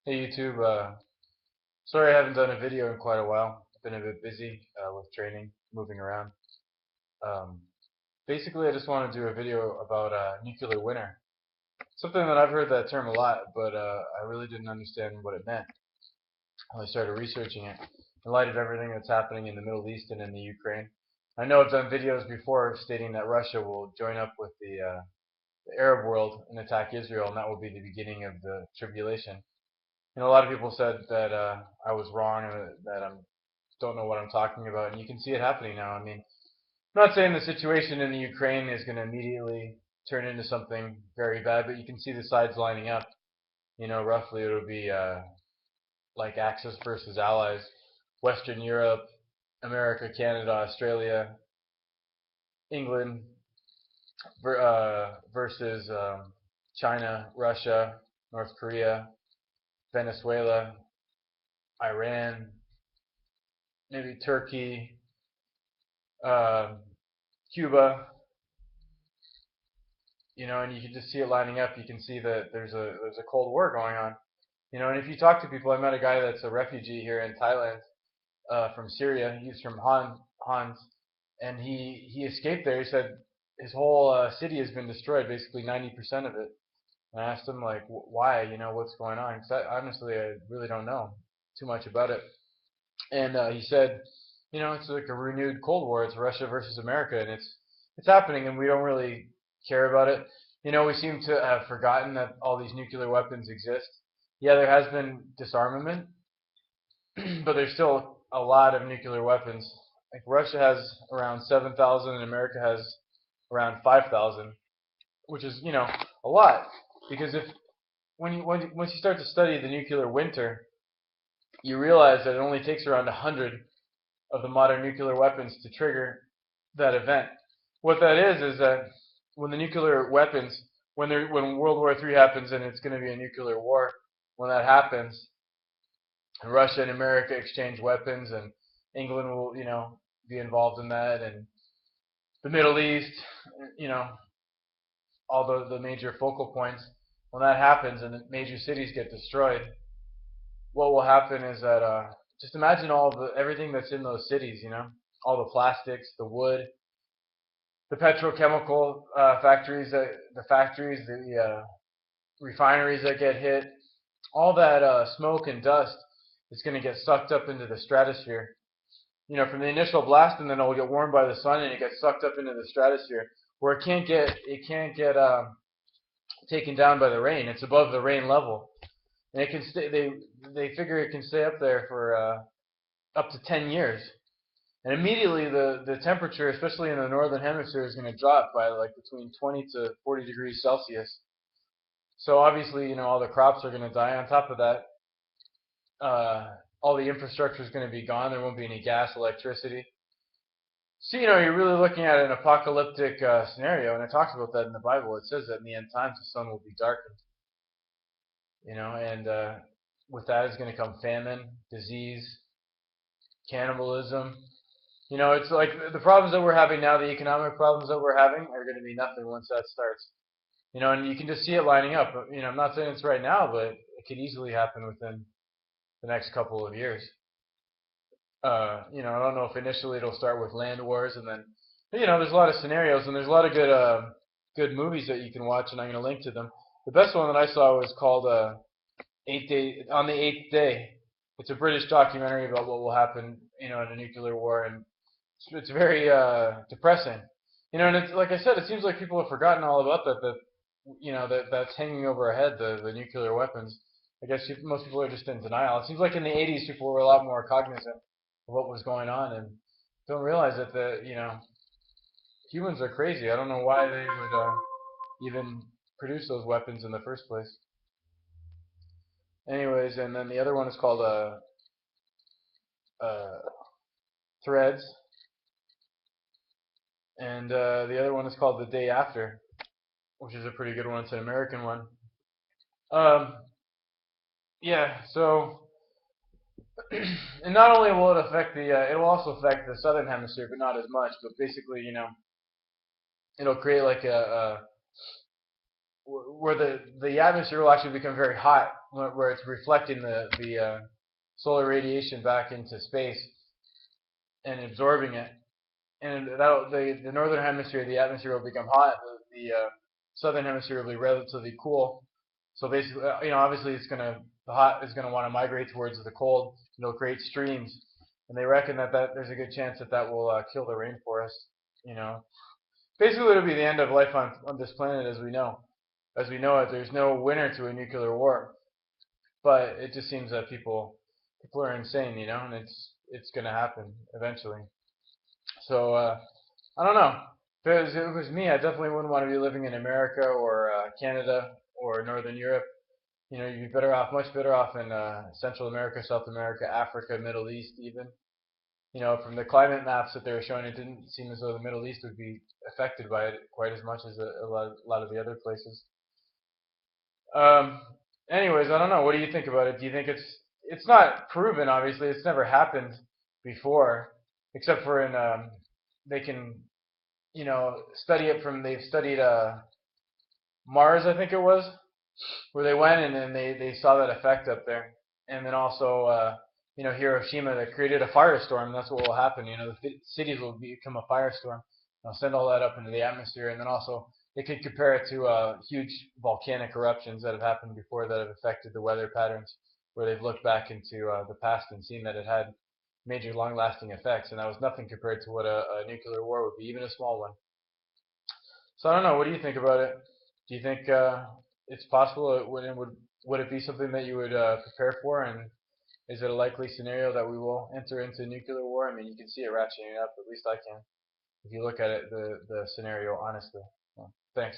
Hey YouTube, sorry I haven't done a video in quite a while. I've been a bit busy with training, moving around. Um, Basically, I just want to do a video about nuclear winter. Something that I've heard that term a lot, but I really didn't understand what it meant when I started researching it. In light of everything that's happening in the Middle East and in the Ukraine, I know I've done videos before stating that Russia will join up with the Arab world and attack Israel, and that will be the beginning of the tribulation. A lot of people said that I was wrong and that I don't know what I'm talking about, and you can see it happening now. I mean, I'm not saying the situation in the Ukraine is going to immediately turn into something very bad, but you can see the sides lining up. Roughly it'll be like Axis versus Allies, Western Europe, America, Canada, Australia, England versus China, Russia, North Korea, Venezuela, Iran, maybe Turkey, uh, Cuba, and you can just see it lining up. You can see that there's a Cold War going on, and if you talk to people, I met a guy that's a refugee here in Thailand from Syria. He's from Hans, and he escaped there. He said his whole city has been destroyed, basically 90% of it. And I asked him like, why? What's going on? Because honestly, I really don't know too much about it. And he said, it's like a renewed Cold War. It's Russia versus America, and it's happening, and we don't really care about it. We seem to have forgotten that all these nuclear weapons exist. Yeah, there has been disarmament, but there's still a lot of nuclear weapons. Like Russia has around 7,000, and America has around 5,000, which is a lot. Because if once you start to study the nuclear winter, you realize that it only takes around 100 of the modern nuclear weapons to trigger that event. What that is that when the nuclear weapons, when World War III happens and it's going to be a nuclear war, when that happens, and Russia and America exchange weapons, and England will, be involved in that, and the Middle East, you know, all the major focal points. When that happens and the major cities get destroyed, what will happen is that just imagine everything that's in those cities, all the plastics, the wood, the petrochemical factories, the refineries that get hit, all that smoke and dust is going to get sucked up into the stratosphere. From the initial blast, and then it'll get warmed by the sun, and it gets sucked up into the stratosphere, where it can't get taken down by the rain. It's above the rain level, and it can stay. They figure it can stay up there for up to 10 years. And immediately the temperature, especially in the northern hemisphere, is going to drop by like between 20 to 40 degrees Celsius. So obviously, all the crops are going to die. On top of that, all the infrastructure is going to be gone. There won't be any gas, electricity. So, you're really looking at an apocalyptic scenario, and it talks about that in the Bible. It says that in the end times the sun will be darkened, and with that is going to come famine, disease, cannibalism. It's like the problems that we're having now, the economic problems that we're having, are going to be nothing once that starts. And you can just see it lining up. I'm not saying it's right now, but it could easily happen within the next couple of years. I don't know if initially it'll start with land wars, and then, there's a lot of scenarios, and there's a lot of good movies that you can watch, and I'm going to link to them. The best one that I saw was called on the Eighth Day. It's a British documentary about what will happen, in a nuclear war, and it's very depressing. And it's like I said, it seems like people have forgotten all about that. That's hanging over our head, the nuclear weapons. I guess most people are just in denial. It seems like in the 80s, people were a lot more cognizant of what was going on and don't realize that humans are crazy. I don't know why they would even produce those weapons in the first place. Anyways, and then the other one is called uh, Threads, and the other one is called The Day After, which is a pretty good one. It's an American one. Um, yeah, so and not only will it affect it will also affect the southern hemisphere, but not as much. But basically, it'll create like where the atmosphere will actually become very hot, where it's reflecting the solar radiation back into space and absorbing it. And the northern hemisphere, the atmosphere will become hot. The southern hemisphere will be relatively cool. So basically, obviously, the hot is gonna want to migrate towards the cold. And it'll create streams, and they reckon that there's a good chance that will kill the rainforest. You know, basically, it'll be the end of life on this planet as we know it. There's no winner to a nuclear war, but it just seems that people are insane, and it's gonna happen eventually. So I don't know. If it was me, I definitely wouldn't want to be living in America or Canada or Northern Europe. You'd be better off, much better off in Central America, South America, Africa, Middle East, even. From the climate maps that they were showing, it didn't seem as though the Middle East would be affected by it quite as much as a lot of the other places. Um, anyways, I don't know. What do you think about it? Do you think it's not proven? Obviously, it's never happened before, except for in they can study it from they've studied Mars, I think it was, where they went and then they saw that effect up there, and then also Hiroshima that created a firestorm. That's what will happen. The cities will become a firestorm. They'll send all that up into the atmosphere, and then also they could compare it to huge volcanic eruptions that have happened before that have affected the weather patterns, where they've looked back into the past and seen that it had major long-lasting effects, and that was nothing compared to what a nuclear war would be, even a small one. So I don't know. What do you think about it? Do you think it's possible? Would it be something that you would prepare for? And is it a likely scenario that we will enter into nuclear war? I mean, you can see it ratcheting up. At least I can, if you look at it, the scenario honestly. Well, thanks.